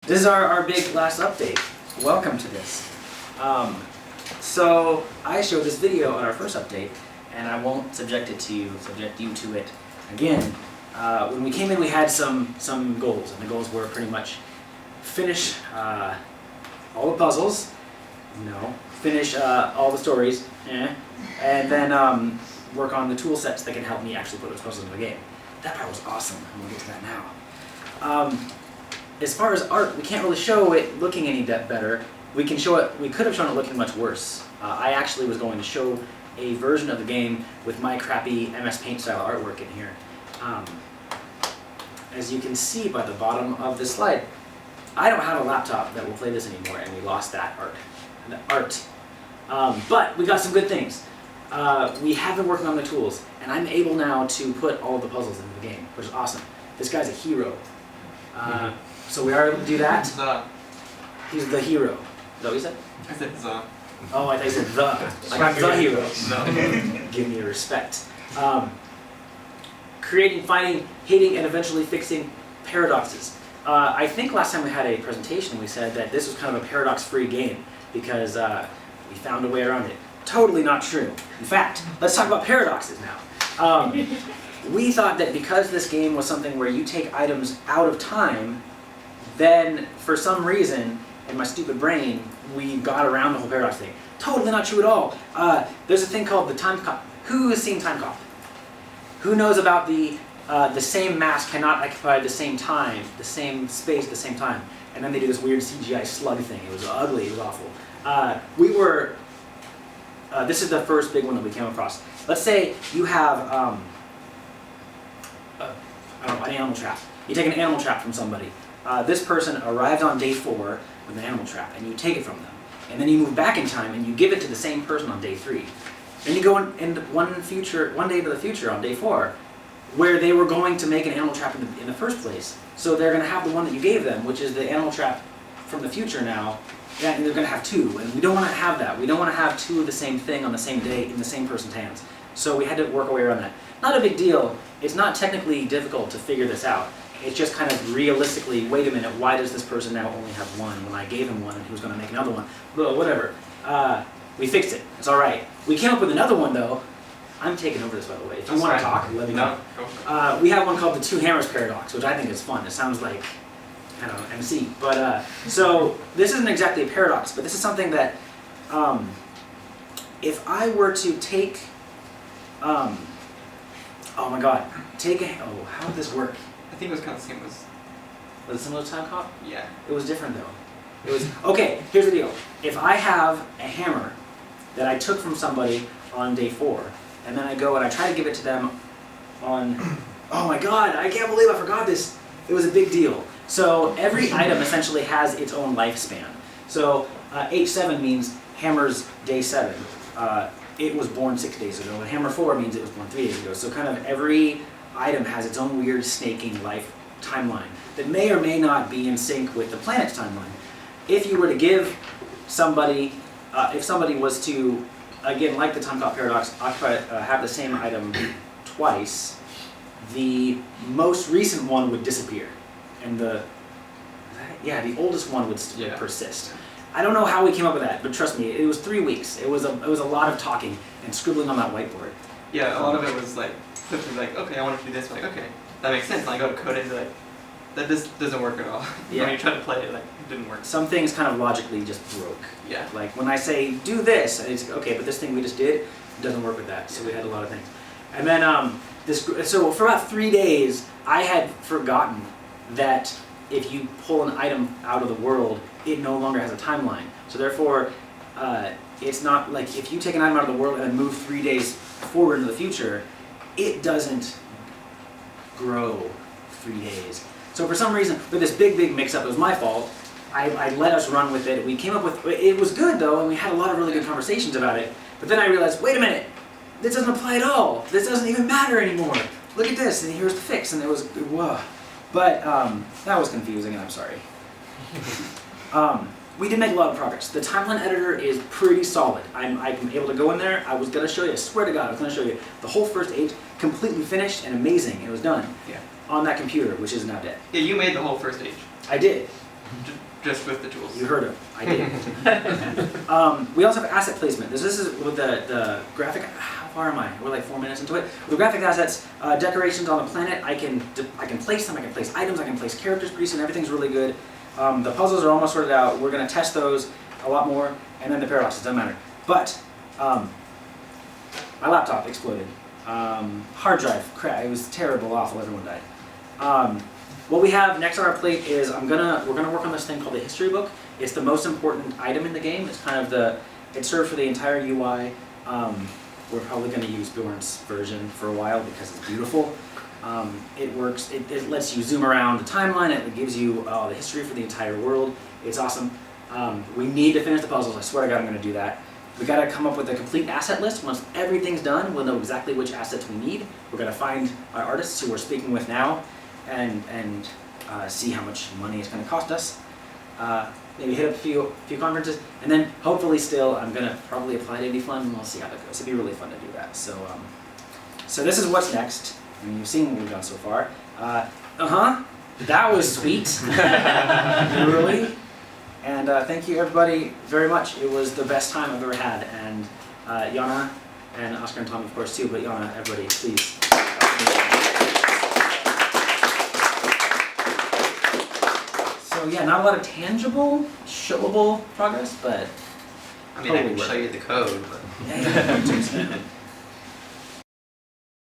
This is our big last update. Welcome to this. So I showed this video on our first update, and I won't subject you to it again. When we came in, we had some goals, and the goals were pretty much finish all the puzzles, finish all the stories, and then work on the tool sets that can help me actually put those puzzles in the game. That part was awesome, and we'll get to that now. As far as art, we can't really show it looking any better. We can show it. We could have shown it looking much worse. I actually was going to show a version of the game with my crappy MS Paint style artwork in here. As you can see by the bottom of this slide, I don't have a laptop that will play this anymore, and we lost that art. But we got some good things. We have been working on the tools, and I'm able now to put all of the puzzles into the game, which is awesome. This guy's a hero. So we are able to do that. He's the hero. Is that what you said? I said the. Oh, I thought you said the. Like I'm the hero. No. Give me respect. Creating, finding, hating, and eventually fixing paradoxes. I think last time we had a presentation we said that this was kind of a paradox-free game because we found a way around it. Totally not true. In fact, let's talk about paradoxes now. We thought that because this game was something where you take items out of time, then for some reason, in my stupid brain, we got around the whole paradox thing. Totally not true at all. There's a thing called the time cop. Who has seen time cop? Who knows about the same mass cannot occupy the same time, the same space at the same time? And then they do this weird CGI slug thing. It was ugly. It was awful. This is the first big one that we came across. Let's say you have an animal trap. You take an animal trap from somebody. This person arrived on day 4 with an animal trap, and you take it from them. And then you move back in time, and you give it to the same person on day 3. Then you go in one day to the future on day 4, where they were going to make an animal trap in the first place. So they're going to have the one that you gave them, which is the animal trap from the future now, and they're going to have 2. And we don't want to have that. We don't want to have 2 of the same thing on the same day in the same person's hands. So we had to work our way around that. Not a big deal. It's not technically difficult to figure this out. It's just kind of realistically, wait a minute, why does this person now only have 1 when I gave him 1 and he was going to make another one? Well, whatever. We fixed it. It's all right. We came up with another one, though. I'm taking over this, by the way. If you want to talk, let me know. We have one called the 2 hammers paradox, which I think is fun. It sounds like, I don't know, MC. But, so this isn't exactly a paradox, but this is something that, if I were to take, oh my god, how would this work? I think it was kind of the same as... Was it similar to Time Cop? Yeah. It was different, though. It was, okay, here's the deal. If I have a hammer that I took from somebody on day 4, and then I go and I try to give it to them on, oh my god, I can't believe I forgot this. It was a big deal. So every item essentially has its own lifespan. So H7 means hammer's day 7. It was born 6 days ago, and hammer 4 means it was born 3 days ago. So kind of every item has its own weird snaking life timeline that may or may not be in sync with the planet's timeline. If you were to give somebody, if somebody was to, again, like the time clock paradox, have the same item twice, the most recent one would disappear, and the oldest one would persist. I don't know how we came up with that, but trust me, it was 3 weeks. It was a lot of talking and scribbling on that whiteboard. Yeah, a lot of it was like, like, okay, I want to do this. Like, okay, that makes sense. And I go to code it and be like, that just doesn't work at all. Yeah. When you try to play it, like, it didn't work. Some things kind of logically just broke. Yeah. Like when I say, do this, and it's, okay, but this thing we just did doesn't work with that. So we had a lot of things. And then, so for about 3 days, I had forgotten that if you pull an item out of the world, it no longer has a timeline. So therefore, it's not like if you take an item out of the world and move 3 days forward into the future, it doesn't grow 3 days. So for some reason, with this big mix-up, it was my fault. I let us run with it. We came up with, it was good though, and we had a lot of really good conversations about it. But then I realized, wait a minute, this doesn't apply at all. This doesn't even matter anymore. Look at this, and here's the fix, and it was, whoa. But that was confusing, and I'm sorry. We did make a lot of progress. The timeline editor is pretty solid. I'm able to go in there. I was going to show you, I swear to God, I was going to show you the whole first age, completely finished and amazing. It was done on that computer, which is now dead. Yeah, you made the whole first age. I did. Just with the tools. You heard him. I did. We also have asset placement. This is with the graphic. How far am I? We're like 4 minutes into it. With the graphic assets, decorations on the planet, I can place them. I can place items. I can place characters pretty soon. Everything's really good. The puzzles are almost sorted out. We're going to test those a lot more. And then the paradoxes, doesn't matter. But my laptop exploded. Hard drive, crap. It was terrible, awful. Everyone died. What we have next on our plate is we're gonna work on this thing called the history book. It's the most important item in the game. It's kind of it serves for the entire UI. We're probably gonna use Bjorn's version for a while because it's beautiful. It works. It lets you zoom around the timeline. It gives you the history for the entire world. It's awesome. We need to finish the puzzles. I swear to God, I'm gonna do that. We gotta come up with a complete asset list. Once everything's done, we'll know exactly which assets we need. We're gonna find our artists who we're speaking with now, and see how much money it's going to cost us. Maybe hit up a few conferences, and then hopefully still I'm going to probably apply to Indie Fund, and we'll see how that goes. It'd be really fun to do that. So this is what's next. I mean, you've seen what we've done so far. That was sweet. Really. And thank you everybody very much. It was the best time I've ever had. And Yana and Oscar and Tom of course too, but Yana, everybody, please. So yeah, not a lot of tangible, showable progress, but I mean, I can show you the code, but... Yeah.